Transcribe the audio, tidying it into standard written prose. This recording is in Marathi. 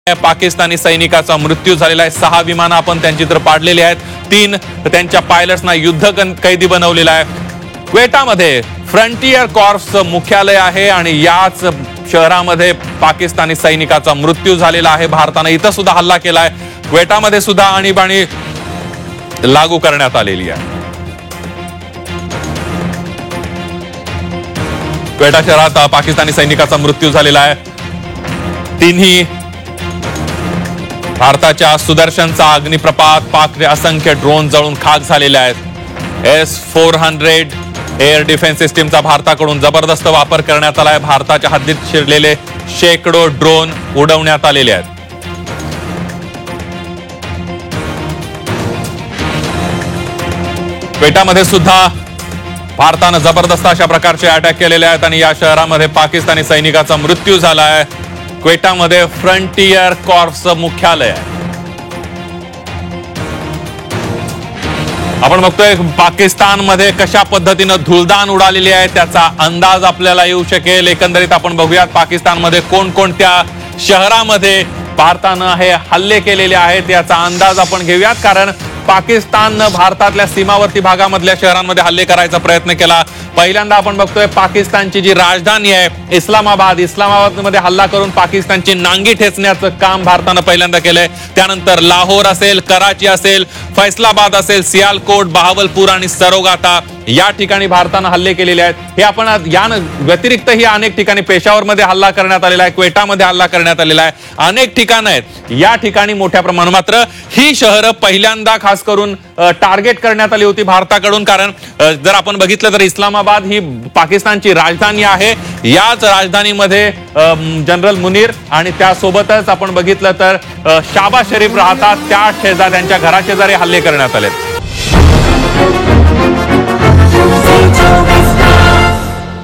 पाकिस्तानी सैनिकाचा मृत्यू झालेला आहे। 6 विमानं आपण त्यांची तर पाडलेली आहेत। 3 त्यांच्या पायलट्सना युद्ध कैदी बनवलेला आहे। क्वेटामध्ये फ्रंटियर कॉर्प्स मुख्यालय आहे आणि याच शहरामध्ये पाकिस्तानी सैनिकाचा मृत्यू झालेला आहे। भारताने इथं सुद्धा हल्ला केलाय। क्वेटामध्ये सुद्धा आणीबाणी लागू करण्यात आलेली आहे। क्वेटा शहरात पाकिस्तानी सैनिकाचा मृत्यू झालेला आहे। तिन्ही भारताच्या सुदर्शनचा अग्निप्रपात, पाकने असंख्य ड्रोन जळून खाक झालेले आहेत। S-400 एअर डिफेन्स सिस्टीमचा भारताकडून जबरदस्त वापर करण्यात आलाय। भारताच्या हद्दीत शिरलेले शेकडो ड्रोन उडवण्यात आलेले आहेत। क्वेटामध्ये सुद्धा भारताने जबरदस्त अशा प्रकारचे अटॅक केलेले आहेत आणि या शहरामध्ये पाकिस्तानी सैनिकाचा मृत्यू झाला आहे। क्वेटामध्ये फ्रंटियर कॉर्प्सचं मुख्यालय आहे। आपण बघतोय पाकिस्तानमध्ये कशा पद्धतीने धुळदाण उडालेली आहे त्याचा अंदाज आपल्याला येऊ शकेल। एकंदरीत आपण बघूयात पाकिस्तानमध्ये कोणकोणत्या शहरामध्ये भारताने हे हल्ले केलेले आहेत याचा अंदाज आपण घेऊयात, कारण पाकिस्तानने भारतातल्या सीमावर्ती भागामधल्या शहरांमध्ये हल्ले करायचा प्रयत्न केला। पहिल्यांदा आपण बघतोय पाकिस्तानची जी राजधानी आहे इस्लामाबादमध्ये हल्ला करून पाकिस्तानची नांगी ठेचण्याचं काम भारताने पहिल्यांदा केलंय। त्यानंतर लाहोर असेल, कराची असेल, फैसलाबाद असेल, सियालकोट, बहावलपूर आणि सरोगाता या ठिकाणी भारताने हल्ले केलेले आहेत। हे आपण या व्यतिरिक्तही अनेक ठिकाणी पेशावरमध्ये हल्ला करण्यात आलेला आहे, क्वेटामध्ये हल्ला करण्यात आलेला आहे, अनेक ठिकाणं आहेत या ठिकाणी मोठ्या प्रमाणात। मात्र ही शहरं पहिल्यांदा खास करून टार्गेट करण्यात आली होती भारताकडून, कारण जर आपण बघितलं तर इस्लामाबाद ही पाकिस्तानची राजधानी आहे। याच राजधानीमध्ये जनरल मुनीर आणि त्यासोबतच आपण बघितलं तर शाबाज शरीफ राहतात, त्या शेजारी त्यांच्या घराशेजारी हल्ले करण्यात आले।